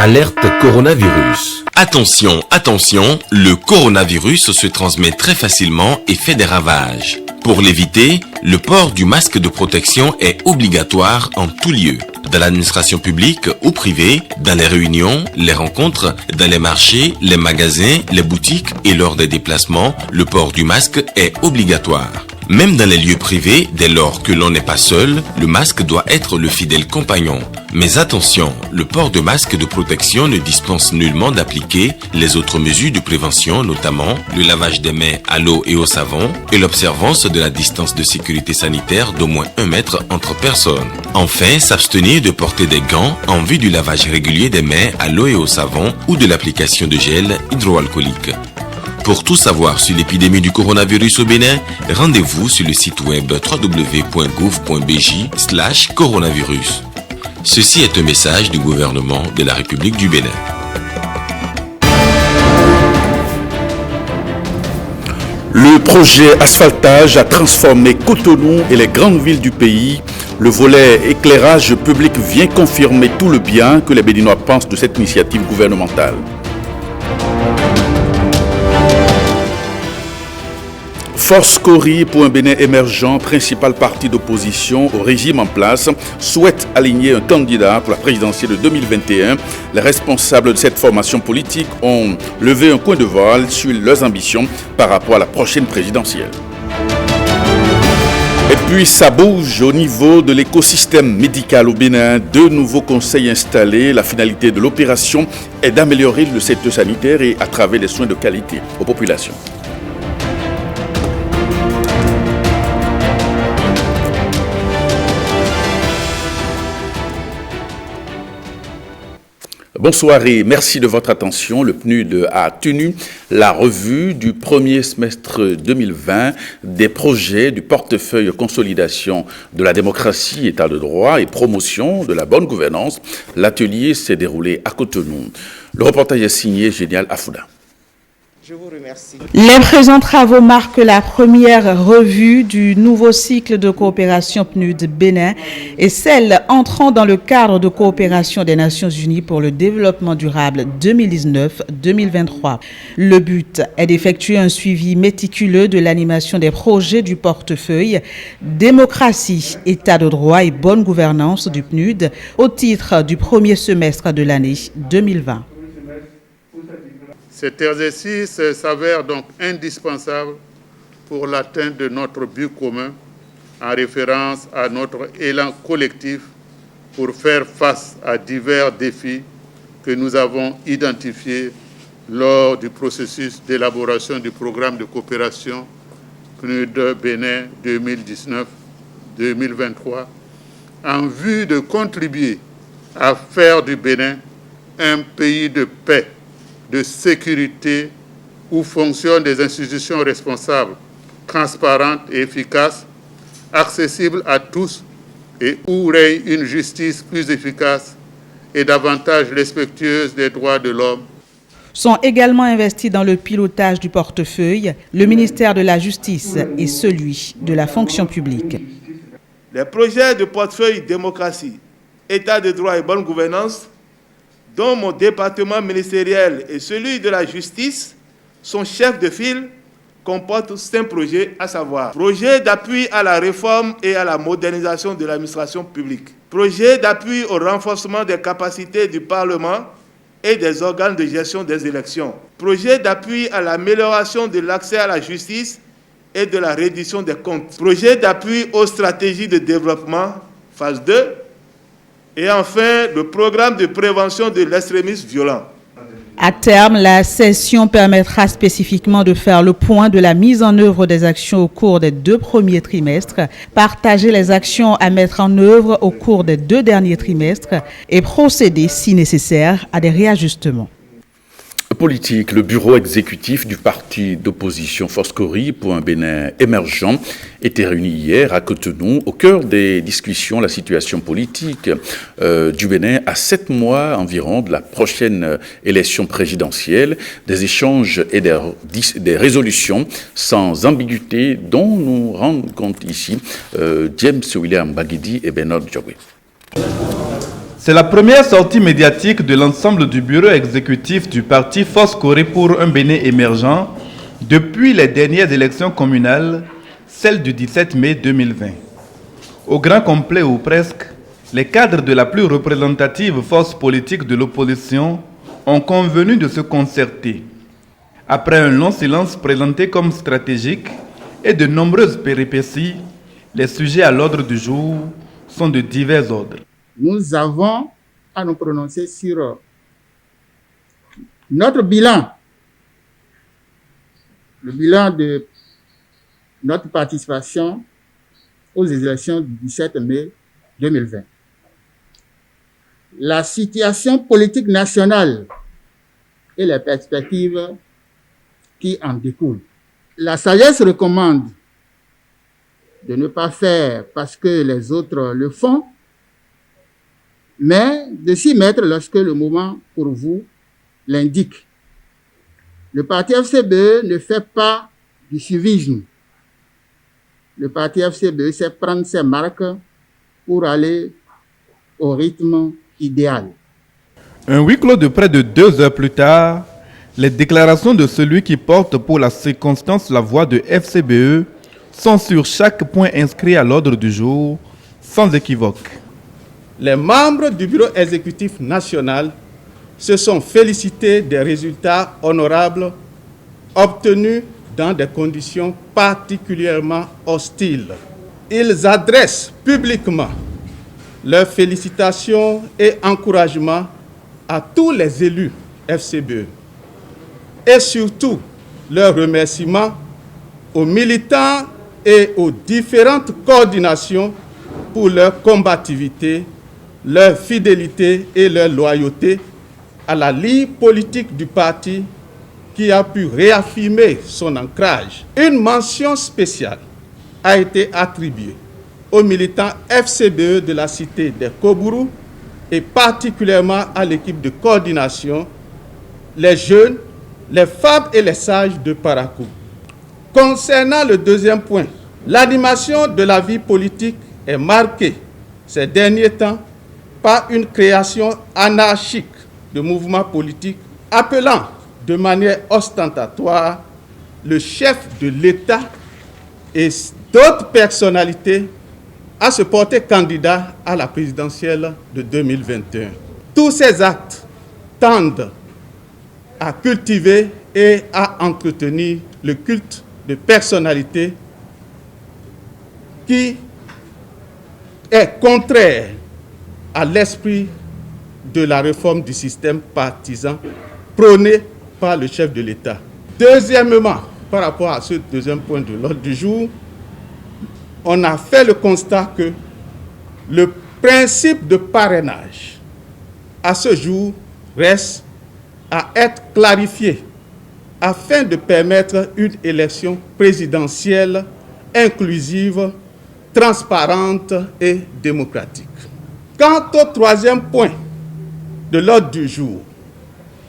Alerte coronavirus. Attention, attention, le coronavirus se transmet très facilement et fait des ravages. Pour l'éviter, le port du masque de protection est obligatoire en tout lieu. Dans l'administration publique ou privée, dans les réunions, les rencontres, dans les marchés, les magasins, les boutiques et lors des déplacements, le port du masque est obligatoire. Même dans les lieux privés, dès lors que l'on n'est pas seul, le masque doit être le fidèle compagnon. Mais attention, le port de masque de protection ne dispense nullement d'appliquer les autres mesures de prévention, notamment le lavage des mains à l'eau et au savon et l'observance de la distance de sécurité sanitaire d'au moins 1 mètre entre personnes. Enfin, s'abstenir de porter des gants en vue du lavage régulier des mains à l'eau et au savon ou de l'application de gel hydroalcoolique. Pour tout savoir sur l'épidémie du coronavirus au Bénin, rendez-vous sur le site web www.gouv.bj/coronavirus. Ceci est un message du gouvernement de la République du Bénin. Le projet asphaltage a transformé Cotonou et les grandes villes du pays. Le volet éclairage public vient confirmer tout le bien que les Béninois pensent de cette initiative gouvernementale. Force Cori pour un Bénin émergent, principal parti d'opposition au régime en place, souhaite aligner un candidat pour la présidentielle de 2021. Les responsables de cette formation politique ont levé un coin de voile sur leurs ambitions par rapport à la prochaine présidentielle. Et puis ça bouge au niveau de l'écosystème médical au Bénin. 2 nouveaux conseils installés. La finalité de l'opération est d'améliorer le secteur sanitaire et à travers les soins de qualité aux populations. Bonsoir et merci de votre attention. Le PNUD a tenu la revue du premier semestre 2020 des projets du portefeuille consolidation de la démocratie, état de droit et promotion de la bonne gouvernance. L'atelier s'est déroulé à Cotonou. Le reportage est signé Génial Afouda. Je vous remercie. Les présents travaux marquent la première revue du nouveau cycle de coopération PNUD Bénin et celle entrant dans le cadre de coopération des Nations Unies pour le développement durable 2019-2023. Le but est d'effectuer un suivi méticuleux de l'animation des projets du portefeuille démocratie, état de droit et bonne gouvernance du PNUD au titre du premier semestre de l'année 2020. Cet exercice s'avère donc indispensable pour l'atteinte de notre but commun en référence à notre élan collectif pour faire face à divers défis que nous avons identifiés lors du processus d'élaboration du programme de coopération PNUD Bénin 2019-2023 en vue de contribuer à faire du Bénin un pays de paix, de sécurité où fonctionnent des institutions responsables, transparentes et efficaces, accessibles à tous et où règne une justice plus efficace et davantage respectueuse des droits de l'homme. Sont également investis dans le pilotage du portefeuille le ministère de la Justice et celui de la fonction publique. Les projets de portefeuille démocratie, état de droit et bonne gouvernance dont mon département ministériel et celui de la justice sont chefs de file, comportent 5 projets, à savoir projet d'appui à la réforme et à la modernisation de l'administration publique, projet d'appui au renforcement des capacités du Parlement et des organes de gestion des élections, projet d'appui à l'amélioration de l'accès à la justice et de la reddition des comptes, projet d'appui aux stratégies de développement, phase 2, et enfin, le programme de prévention de l'extrémisme violent. À terme, la session permettra spécifiquement de faire le point de la mise en œuvre des actions au cours des 2 premiers trimestres, partager les actions à mettre en œuvre au cours des 2 derniers trimestres et procéder, si nécessaire, à des réajustements. Politique, le bureau exécutif du parti d'opposition Force Cori pour un Bénin émergent était réuni hier à Cotonou au cœur des discussions. La situation politique du Bénin à 7 mois environ de la prochaine élection présidentielle, des échanges et des résolutions sans ambiguïté dont nous rendons compte ici James William Bagidi et Bernard Djogui. C'est la première sortie médiatique de l'ensemble du bureau exécutif du parti Foscori pour un Bénin émergent depuis les dernières élections communales, celles du 17 mai 2020. Au grand complet ou presque, les cadres de la plus représentative force politique de l'opposition ont convenu de se concerter. Après un long silence présenté comme stratégique et de nombreuses péripéties, les sujets à l'ordre du jour sont de divers ordres. Nous avons à nous prononcer sur notre bilan, le bilan de notre participation aux élections du 17 mai 2020. La situation politique nationale et les perspectives qui en découlent. La sagesse recommande de ne pas faire parce que les autres le font, mais de s'y mettre lorsque le moment pour vous l'indique. Le parti FCBE ne fait pas du suivisme. Le parti FCBE sait prendre ses marques pour aller au rythme idéal. Un huis clos de près de 2 heures plus tard, les déclarations de celui qui porte pour la circonstance la voix de FCBE sont sur chaque point inscrit à l'ordre du jour, sans équivoque. Les membres du bureau exécutif national se sont félicités des résultats honorables obtenus dans des conditions particulièrement hostiles. Ils adressent publiquement leurs félicitations et encouragements à tous les élus FCBE et surtout leurs remerciements aux militants et aux différentes coordinations pour leur combativité, leur fidélité et leur loyauté à la ligne politique du parti qui a pu réaffirmer son ancrage. Une mention spéciale a été attribuée aux militants FCBE de la cité des Kobourou et particulièrement à l'équipe de coordination, les jeunes, les femmes et les sages de Parakou. Concernant le deuxième point, l'animation de la vie politique est marquée ces derniers temps par une création anarchique de mouvements politiques appelant de manière ostentatoire le chef de l'État et d'autres personnalités à se porter candidat à la présidentielle de 2021. Tous ces actes tendent à cultiver et à entretenir le culte de personnalité qui est contraire à l'esprit de la réforme du système partisan prôné par le chef de l'État. Deuxièmement, par rapport à ce deuxième point de l'ordre du jour, on a fait le constat que le principe de parrainage, à ce jour, reste à être clarifié afin de permettre une élection présidentielle inclusive, transparente et démocratique. Quant au troisième point de l'ordre du jour,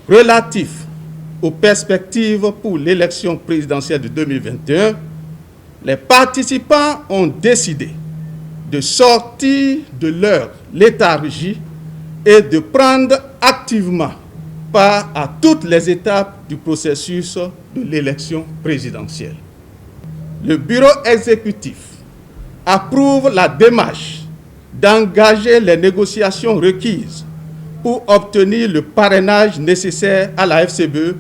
relatif aux perspectives pour l'élection présidentielle de 2021, les participants ont décidé de sortir de leur léthargie et de prendre activement part à toutes les étapes du processus de l'élection présidentielle. Le bureau exécutif approuve la démarche d'engager les négociations requises pour obtenir le parrainage nécessaire à la FCBE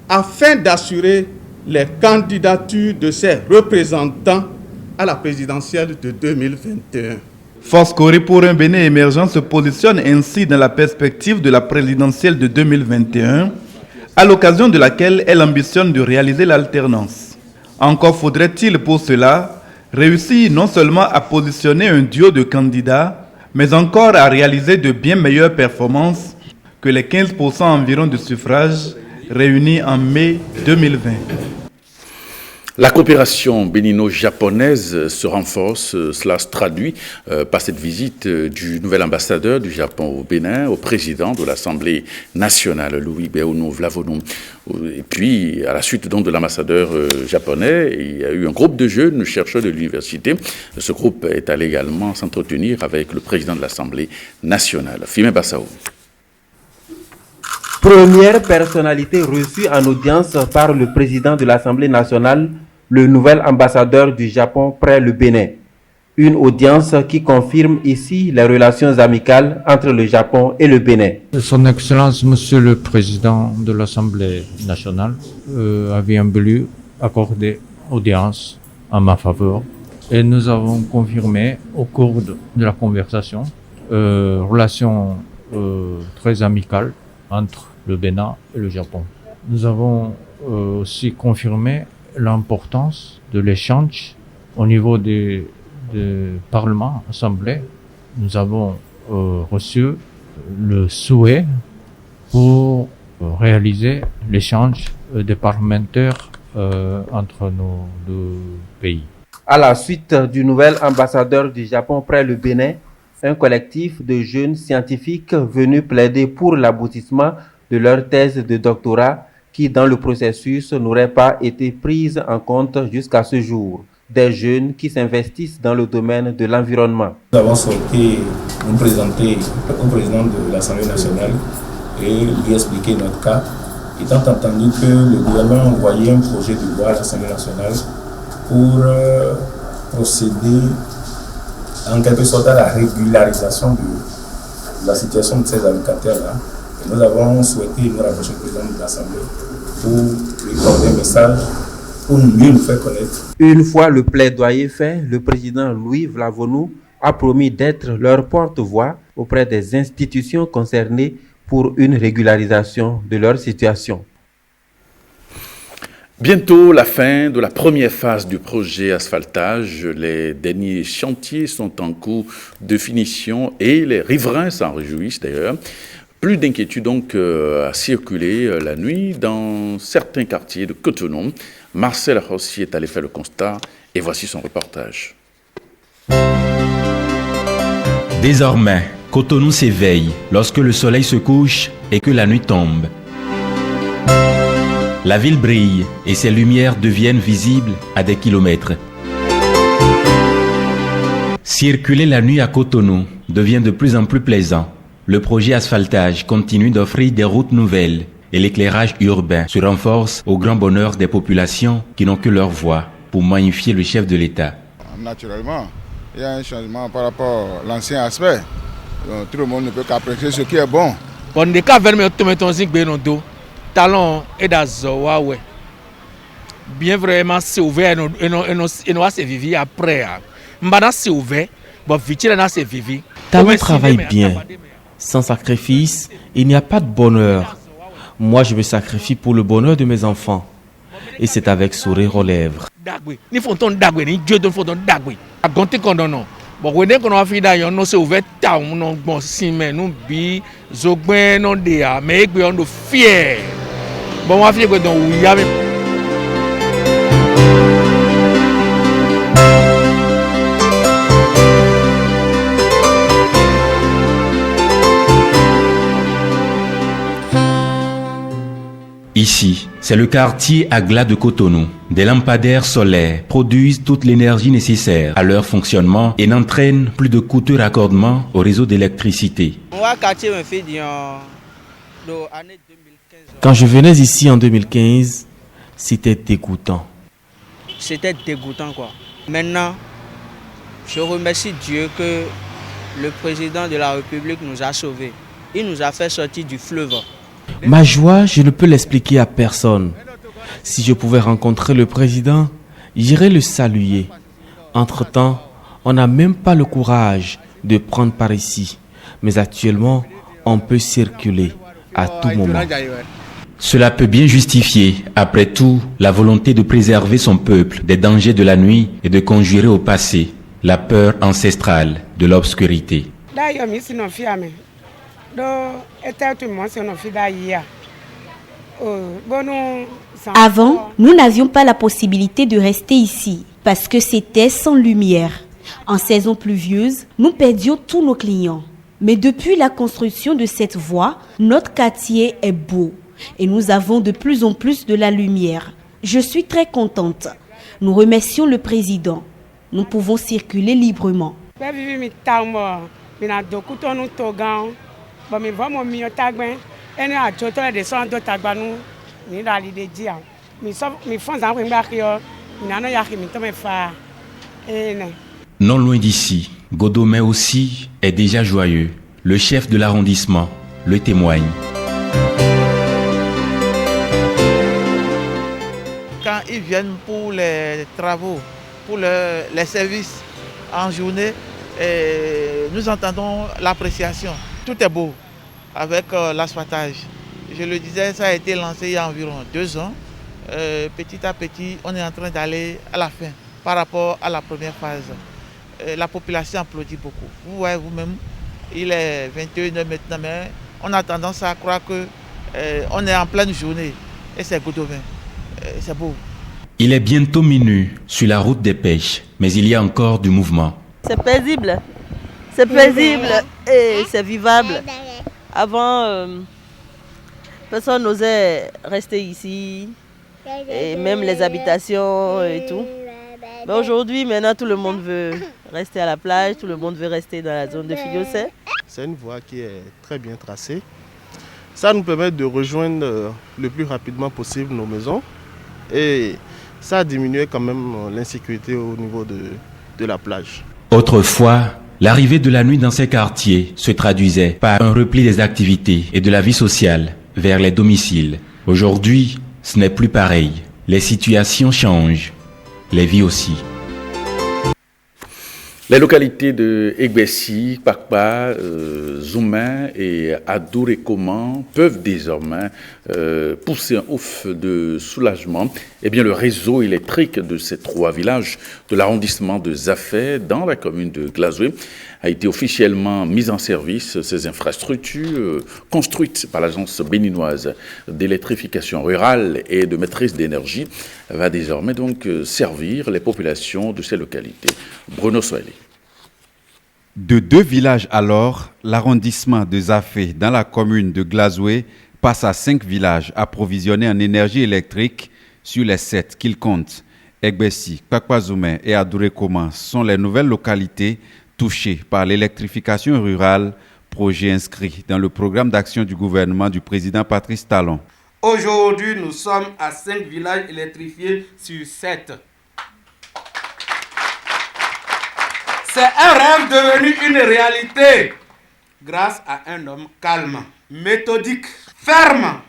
afin d'assurer les candidatures de ses représentants à la présidentielle de 2021. Foscori pour un Bénin émergent se positionne ainsi dans la perspective de la présidentielle de 2021, à l'occasion de laquelle elle ambitionne de réaliser l'alternance. Encore faudrait-il pour cela réussir non seulement à positionner un duo de candidats, mais encore à réaliser de bien meilleures performances que les 15% environ de suffrages réunis en mai 2020. La coopération bénino-japonaise se renforce. Cela se traduit par cette visite du nouvel ambassadeur du Japon au Bénin, au président de l'Assemblée nationale, Louis Béono Vlavono. Et puis, à la suite donc de l'ambassadeur japonais, il y a eu un groupe de jeunes chercheurs de l'université. Ce groupe est allé également s'entretenir avec le président de l'Assemblée nationale, Fimé Bassao. Première personnalité reçue en audience par le président de l'Assemblée nationale, le nouvel ambassadeur du Japon près le Bénin. Une audience qui confirme ici les relations amicales entre le Japon et le Bénin. Son Excellence, Monsieur le Président de l'Assemblée nationale, a bien voulu accorder audience en ma faveur. Et nous avons confirmé au cours de la conversation relations très amicales entre le Bénin et le Japon. Nous avons aussi confirmé l'importance de l'échange au niveau du Parlement, Assemblée. Nous avons reçu le souhait pour réaliser l'échange des parlementaires entre nos deux pays. À la suite du nouvel ambassadeur du Japon près le Bénin, un collectif de jeunes scientifiques venus plaider pour l'aboutissement de leur thèse de doctorat qui, dans le processus, n'aurait pas été prise en compte jusqu'à ce jour. Des jeunes qui s'investissent dans le domaine de l'environnement. Nous avons souhaité nous présenter au président de l'Assemblée nationale et lui expliquer notre cas, étant entendu que le gouvernement a envoyé un projet de loi à l'Assemblée nationale pour procéder en quelque sorte à la régularisation de la situation de ces allocataires-là. Nous avons souhaité nous rapprocher du président de l'Assemblée pour lui porter un message pour mieux nous faire connaître. Une fois le plaidoyer fait, le président Louis Vlavonou a promis d'être leur porte-voix auprès des institutions concernées pour une régularisation de leur situation. Bientôt la fin de la première phase du projet asphaltage. Les derniers chantiers sont en cours de finition et les riverains s'en réjouissent d'ailleurs. Plus d'inquiétude donc à circuler la nuit dans certains quartiers de Cotonou. Marcel Rossi est allé faire le constat et voici son reportage. Désormais, Cotonou s'éveille lorsque le soleil se couche et que la nuit tombe. La ville brille et ses lumières deviennent visibles à des kilomètres. Circuler la nuit à Cotonou devient de plus en plus plaisant. Le projet asphaltage continue d'offrir des routes nouvelles et l'éclairage urbain se renforce au grand bonheur des populations qui n'ont que leur voix pour magnifier le chef de l'État. Naturellement, il y a un changement par rapport à l'ancien aspect. Donc, tout le monde ne peut qu'apprécier ce qui est bon. Talon et d'Azoa, bien vraiment c'est ouvert et nous c'est vivi après. Maintenant c'est ouvert, bon vite là c'est vivi. Talon travaille bien, sans sacrifice, il n'y a pas de bonheur. Moi je me sacrifie pour le bonheur de mes enfants et c'est avec sourire aux lèvres. Ni fonton dagwe ni Dieu don fonton dagwe. A gonté kondono. Bon when qu'on a fait d'ailleurs non c'est ouvert ta non bon si mais nous bi zogben non dia mais que on fier. Bon, on va faire donc oui, avec. Ici, c'est le quartier Agla de Cotonou. Des lampadaires solaires produisent toute l'énergie nécessaire à leur fonctionnement et n'entraînent plus de coûteux raccordements au réseau d'électricité. Quand je venais ici en 2015, c'était dégoûtant. C'était dégoûtant quoi. Maintenant, je remercie Dieu que le président de la République nous a sauvés. Il nous a fait sortir du fleuve. Ma joie, je ne peux l'expliquer à personne. Si je pouvais rencontrer le président, j'irais le saluer. Entre-temps, on n'a même pas le courage de prendre par ici. Mais actuellement, on peut circuler à tout moment. Cela peut bien justifier, après tout, la volonté de préserver son peuple des dangers de la nuit et de conjurer au passé la peur ancestrale de l'obscurité. Avant, nous n'avions pas la possibilité de rester ici parce que c'était sans lumière. En saison pluvieuse, nous perdions tous nos clients. Mais depuis la construction de cette voie, notre quartier est beau et nous avons de plus en plus de la lumière. Je suis très contente. Nous remercions le président. Nous pouvons circuler librement. Non loin d'ici, Godomé aussi est déjà joyeux. Le chef de l'arrondissement le témoigne. Quand ils viennent pour les travaux, pour les services en journée, nous entendons l'appréciation. Tout est beau avec l'asphaltage. Je le disais, ça a été lancé il y a environ 2 ans. Petit à petit, on est en train d'aller à la fin par rapport à la première phase. La population applaudit beaucoup. Vous voyez vous-même, il est 21h maintenant, mais on a tendance à croire qu'on est en pleine journée. Et c'est Godomé. C'est beau. Il est bientôt minuit sur la route des pêches, mais il y a encore du mouvement. C'est paisible et c'est vivable. Avant, personne n'osait rester ici, et même les habitations et tout. Mais aujourd'hui, maintenant, tout le monde veut rester à la plage, tout le monde veut rester dans la zone de Fidiocé. C'est une voie qui est très bien tracée. Ça nous permet de rejoindre le plus rapidement possible nos maisons et ça a diminué quand même l'insécurité au niveau de la plage. Autrefois, l'arrivée de la nuit dans ces quartiers se traduisait par un repli des activités et de la vie sociale vers les domiciles. Aujourd'hui, ce n'est plus pareil. Les situations changent, les vies aussi. Les localités de Egbessi, Kpakpa, Zoumen et Adourekoman peuvent désormais pousser un ouf de soulagement. Eh bien, le réseau électrique de ces 3 villages de l'arrondissement de Zafé, dans la commune de Glazoué, a été officiellement mis en service. Ces infrastructures construites par l'agence béninoise d'électrification rurale et de maîtrise d'énergie va désormais donc servir les populations de ces localités. Bruno Soeli. De 2 villages alors, l'arrondissement de Zafé dans la commune de Glazoué passe à 5 villages approvisionnés en énergie électrique sur les 7 qu'il compte. Egbessi, Kpakpa-Zoumen et Adourekoman sont les nouvelles localités touchées par l'électrification rurale, projet inscrit dans le programme d'action du gouvernement du président Patrice Talon. Aujourd'hui, nous sommes à 5 villages électrifiés sur 7. C'est un rêve devenu une réalité grâce à un homme calme, méthodique, ferme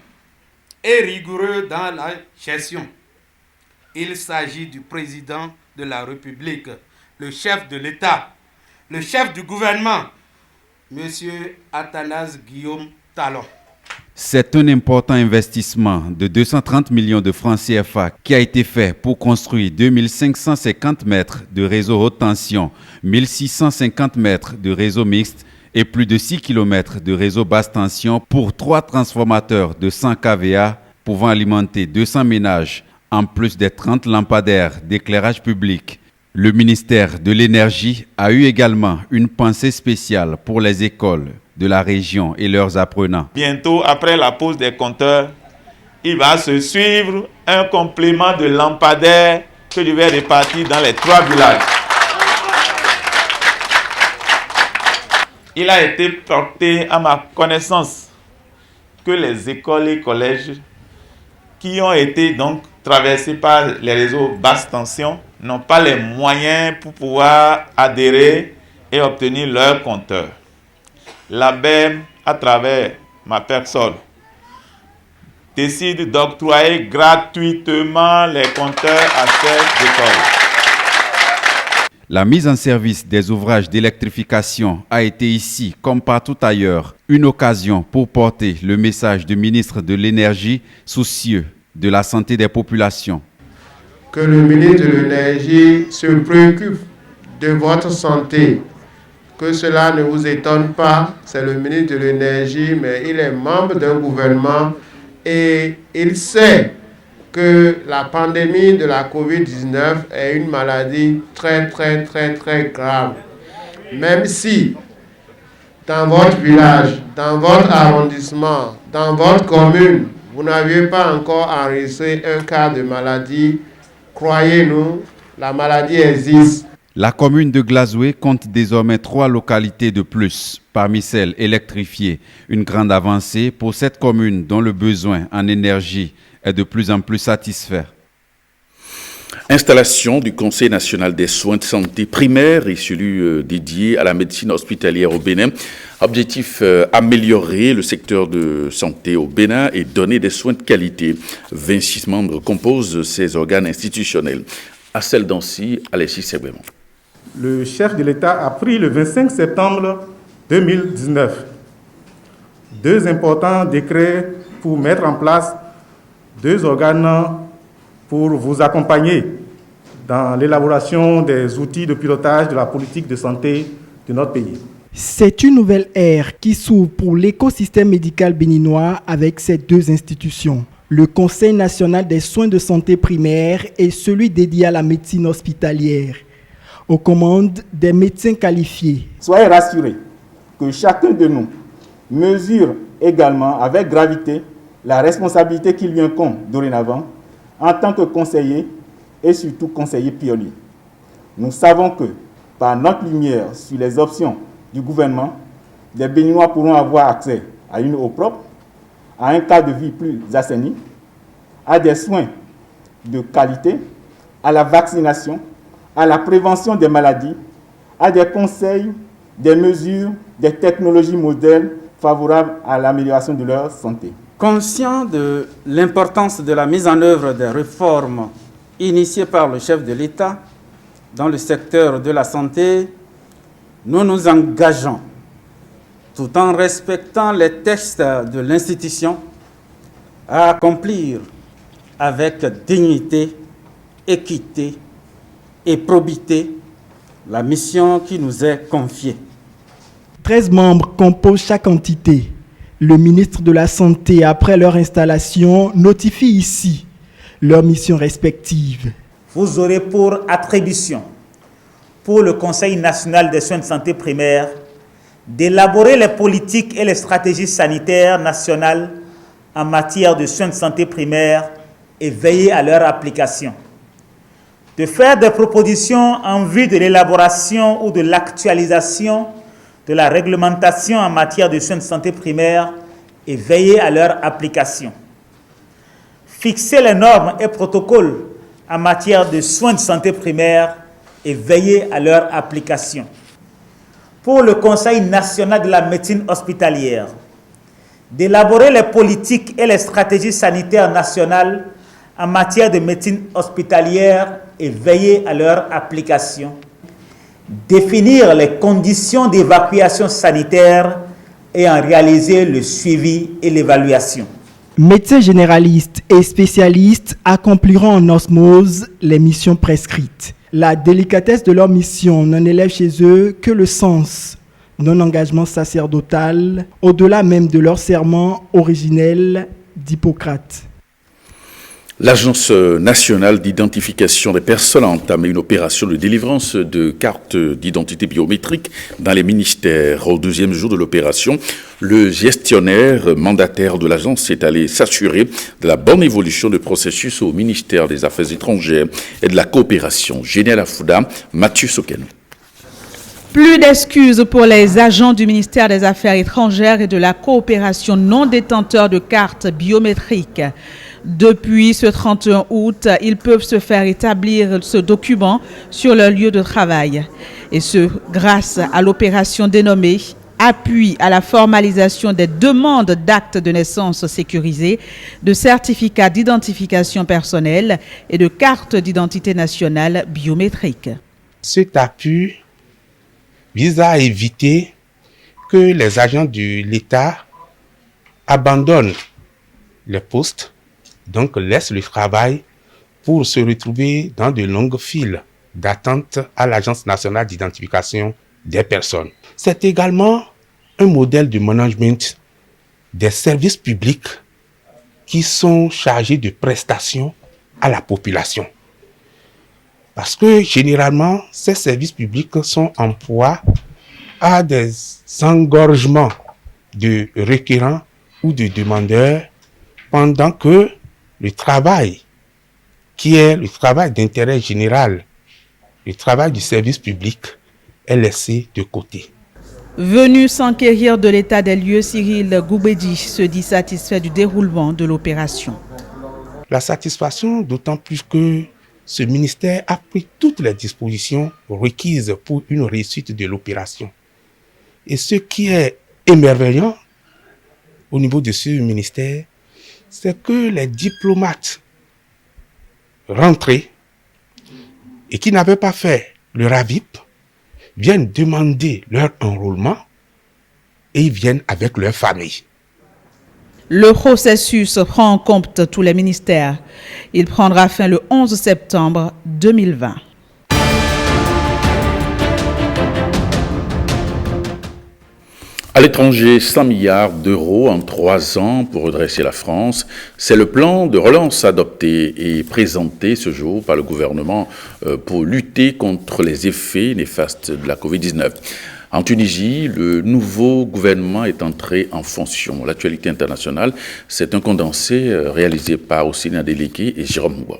et rigoureux dans la gestion. Il s'agit du président de la République, le chef de l'État, le chef du gouvernement, M. Athanase Guillaume Talon. C'est un important investissement de 230 millions de francs CFA qui a été fait pour construire 2550 mètres de réseau haute tension, 1650 mètres de réseau mixte et plus de 6 km de réseau basse tension pour 3 transformateurs de 100 kVA pouvant alimenter 200 ménages en plus des 30 lampadaires d'éclairage public. Le ministère de l'Énergie a eu également une pensée spéciale pour les écoles de la région et leurs apprenants. Bientôt, après la pose des compteurs, il va se suivre un complément de lampadaires que je vais répartir dans les 3 villages. Il a été porté à ma connaissance que les écoles et collèges qui ont été donc traversés par les réseaux basse tension n'ont pas les moyens pour pouvoir adhérer et obtenir leur compteur. L'ABEM, à travers ma personne, décide d'octroyer gratuitement les compteurs à ces écoles. La mise en service des ouvrages d'électrification a été ici, comme partout ailleurs, une occasion pour porter le message du ministre de l'Énergie soucieux de la santé des populations. Que le ministre de l'Énergie se préoccupe de votre santé. Que cela ne vous étonne pas, c'est le ministre de l'Énergie, mais il est membre d'un gouvernement et il sait que la pandémie de la COVID-19 est une maladie très grave. Même si dans votre village, dans votre arrondissement, dans votre commune, vous n'aviez pas encore enregistré un cas de maladie, croyez-nous, la maladie existe. La commune de Glazoué compte désormais 3 localités de plus, parmi celles électrifiées. Une grande avancée pour cette commune dont le besoin en énergie est de plus en plus satisfait. Installation du Conseil national des soins de santé primaires et celui dédié à la médecine hospitalière au Bénin. Objectif, améliorer le secteur de santé au Bénin et donner des soins de qualité. 26 membres composent ces organes institutionnels. Assel Dancy, Alexis Segwemon. Le chef de l'État a pris le 25 septembre 2019 2 importants décrets pour mettre en place 2 organes pour vous accompagner dans l'élaboration des outils de pilotage de la politique de santé de notre pays. C'est une nouvelle ère qui s'ouvre pour l'écosystème médical béninois avec ces 2 institutions. Le Conseil national des soins de santé primaires et celui dédié à la médecine hospitalière, aux commandes des médecins qualifiés. Soyez rassurés que chacun de nous mesure également avec gravité la responsabilité qui lui incombe dorénavant en tant que conseiller et surtout conseiller pionnier. Nous savons que par notre lumière sur les options du gouvernement, les Béninois pourront avoir accès à une eau propre, à un cadre de vie plus assaini, à des soins de qualité, à la vaccination, à la prévention des maladies, à des conseils, des mesures, des technologies modèles favorables à l'amélioration de leur santé. Conscient de l'importance de la mise en œuvre des réformes initiées par le chef de l'État dans le secteur de la santé, nous nous engageons, tout en respectant les textes de l'institution, à accomplir avec dignité, équité et probité la mission qui nous est confiée. 13 membres composent chaque entité. Le ministre de la Santé, après leur installation, notifie ici leurs missions respectives. Vous aurez pour attribution, pour le Conseil national des soins de santé primaires, d'élaborer les politiques et les stratégies sanitaires nationales en matière de soins de santé primaires et veiller à leur application. De faire des propositions en vue de l'élaboration ou de l'actualisation de la réglementation en matière de soins de santé primaires et veiller à leur application. Fixer les normes et protocoles en matière de soins de santé primaires et veiller à leur application. Pour le Conseil national de la médecine hospitalière, d'élaborer les politiques et les stratégies sanitaires nationales en matière de médecine hospitalière et veiller à leur application. Définir les conditions d'évacuation sanitaire et en réaliser le suivi et l'évaluation. Médecins généralistes et spécialistes accompliront en osmose les missions prescrites. La délicatesse de leur mission n'en élève chez eux que le sens d'un engagement sacerdotal, au-delà même de leur serment originel d'Hippocrate. L'Agence nationale d'identification des personnes a entamé une opération de délivrance de cartes d'identité biométrique dans les ministères. Au 2e jour de l'opération, le gestionnaire mandataire de l'agence est allé s'assurer de la bonne évolution du processus au ministère des Affaires étrangères et de la coopération. Génial Afouda, Mathieu Soken. Plus d'excuses pour les agents du ministère des Affaires étrangères et de la coopération non détenteurs de cartes biométriques. Depuis ce 31 août, ils peuvent se faire établir ce document sur leur lieu de travail. Et ce, grâce à l'opération dénommée Appui à la formalisation des demandes d'actes de naissance sécurisés, de certificats d'identification personnelle et de cartes d'identité nationale biométrique. Cet appui vise à éviter que les agents de l'État abandonnent les postes, donc laissent le travail pour se retrouver dans de longues files d'attente à l'Agence nationale d'identification des personnes. C'est également un modèle de management des services publics qui sont chargés de prestations à la population. Parce que généralement, ces services publics sont en proie à des engorgements de requérants ou de demandeurs pendant que le travail, qui est le travail d'intérêt général, le travail du service public, est laissé de côté. Venu s'enquérir de l'état des lieux, Cyril Goubedi se dit satisfait du déroulement de l'opération. La satisfaction, d'autant plus que ce ministère a pris toutes les dispositions requises pour une réussite de l'opération. Et ce qui est émerveillant au niveau de ce ministère, c'est que les diplomates rentrés et qui n'avaient pas fait le RAVIP viennent demander leur enrôlement et ils viennent avec leur famille. Le processus prend en compte tous les ministères. Il prendra fin le 11 septembre 2020. À l'étranger, 100 milliards d'euros en 3 ans pour redresser la France. C'est le plan de relance adopté et présenté ce jour par le gouvernement pour lutter contre les effets néfastes de la Covid-19. En Tunisie, le nouveau gouvernement est entré en fonction. L'actualité internationale, c'est un condensé réalisé par Ossina Délégué et Jérôme Mouba.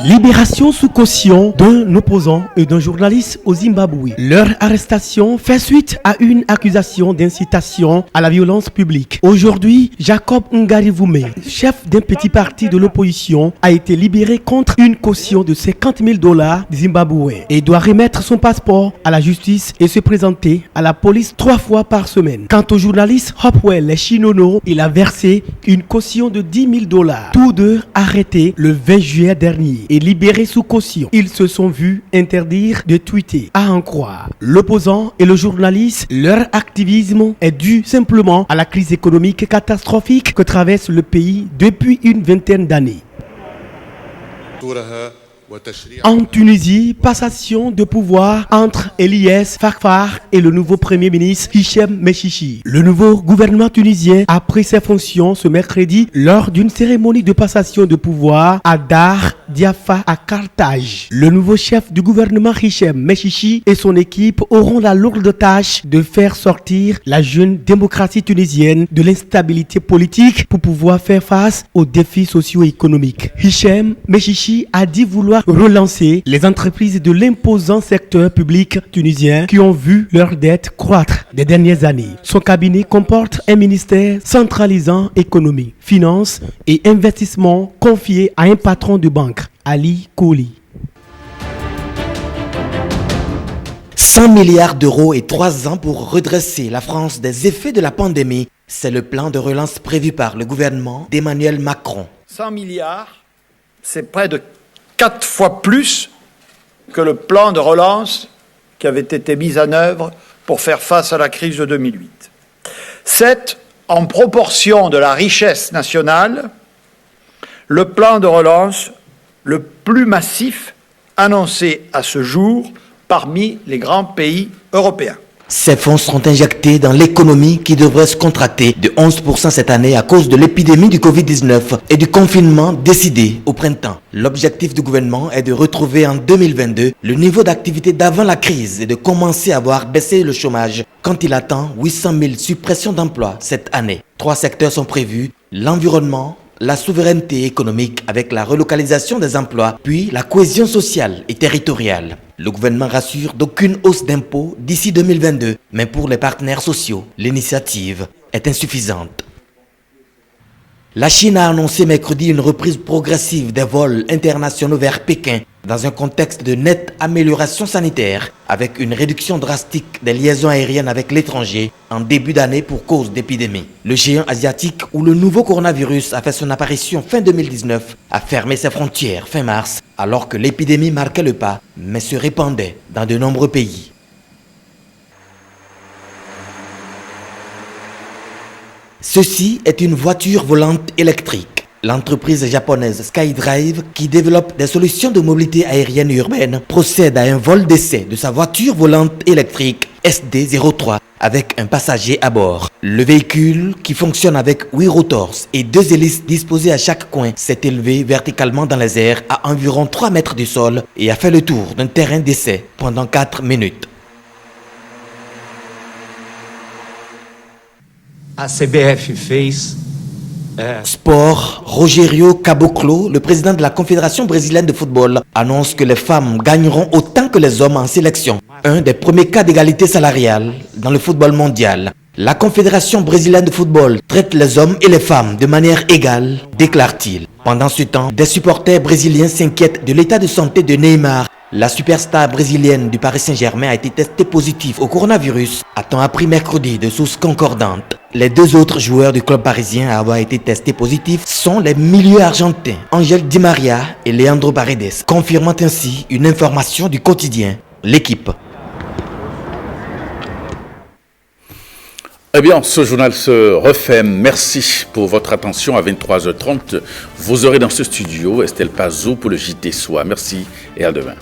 Libération sous caution d'un opposant et d'un journaliste au Zimbabwe. Leur arrestation fait suite à une accusation d'incitation à la violence publique. Aujourd'hui, Jacob Ngarivume, chef d'un petit parti de l'opposition, a été libéré contre une caution de $50,000 zimbabwéens et doit remettre son passeport à la justice et se présenter à la police 3 fois par semaine. Quant au journaliste Hopewell Chinono, il a versé une caution de $10,000. Tous deux arrêtés le 20 juillet dernier et libérés sous caution. Ils se sont vus interdire de tweeter, à en croire. L'opposant et le journaliste, leur activisme est dû simplement à la crise économique catastrophique que traverse le pays depuis une vingtaine d'années. En Tunisie, passation de pouvoir entre Eliès Fakhar et le nouveau premier ministre Hichem Mechichi. Le nouveau gouvernement tunisien a pris ses fonctions ce mercredi lors d'une cérémonie de passation de pouvoir à Dar Diafa à Carthage. Le nouveau chef du gouvernement Hichem Mechichi et son équipe auront la lourde tâche de faire sortir la jeune démocratie tunisienne de l'instabilité politique pour pouvoir faire face aux défis socio-économiques. Hichem Mechichi a dit vouloir relancer les entreprises de l'imposant secteur public tunisien qui ont vu leurs dettes croître des dernières années. Son cabinet comporte un ministère centralisant économie, finances et investissement confié à un patron de banque, Ali Kouli. 100 milliards d'euros et 3 ans pour redresser la France des effets de la pandémie. C'est le plan de relance prévu par le gouvernement d'Emmanuel Macron. 100 milliards, c'est près de 4 fois plus que le plan de relance qui avait été mis en œuvre pour faire face à la crise de 2008. C'est, en proportion de la richesse nationale, le plan de relance le plus massif annoncé à ce jour parmi les grands pays européens. Ces fonds seront injectés dans l'économie qui devrait se contracter de 11% cette année à cause de l'épidémie du Covid-19 et du confinement décidé au printemps. L'objectif du gouvernement est de retrouver en 2022 le niveau d'activité d'avant la crise et de commencer à voir baisser le chômage quand il attend 800 000 suppressions d'emplois cette année. 3 secteurs sont prévus, l'environnement, la souveraineté économique avec la relocalisation des emplois, puis la cohésion sociale et territoriale. Le gouvernement rassure d'aucune hausse d'impôts d'ici 2022, mais pour les partenaires sociaux, l'initiative est insuffisante. La Chine a annoncé mercredi une reprise progressive des vols internationaux vers Pékin dans un contexte de nette amélioration sanitaire avec une réduction drastique des liaisons aériennes avec l'étranger en début d'année pour cause d'épidémie. Le géant asiatique où le nouveau coronavirus a fait son apparition fin 2019 a fermé ses frontières fin mars alors que l'épidémie marquait le pas mais se répandait dans de nombreux pays. Ceci est une voiture volante électrique. L'entreprise japonaise SkyDrive, qui développe des solutions de mobilité aérienne urbaine, procède à un vol d'essai de sa voiture volante électrique SD03 avec un passager à bord. Le véhicule, qui fonctionne avec 8 rotors et 2 hélices disposées à chaque coin, s'est élevé verticalement dans les airs à environ 3 mètres du sol et a fait le tour d'un terrain d'essai pendant 4 minutes. A CBF fez. Sport, Rogério Caboclo, le président de la Confédération brésilienne de football, annonce que les femmes gagneront autant que les hommes en sélection. Un des premiers cas d'égalité salariale dans le football mondial. La Confédération brésilienne de football traite les hommes et les femmes de manière égale, déclare-t-il. Pendant ce temps, des supporters brésiliens s'inquiètent de l'état de santé de Neymar. La superstar brésilienne du Paris Saint-Germain a été testée positive au coronavirus, a-t-on appris mercredi de sources concordantes. Les 2 autres joueurs du club parisien à avoir été testés positifs sont les milieux argentins Ángel Di María et Leandro Paredes, confirmant ainsi une information du quotidien L'équipe. Eh bien, ce journal se refait. Merci pour votre attention. À 23h30, vous aurez dans ce studio Estelle Pazou pour le JT Soir. Merci et à demain.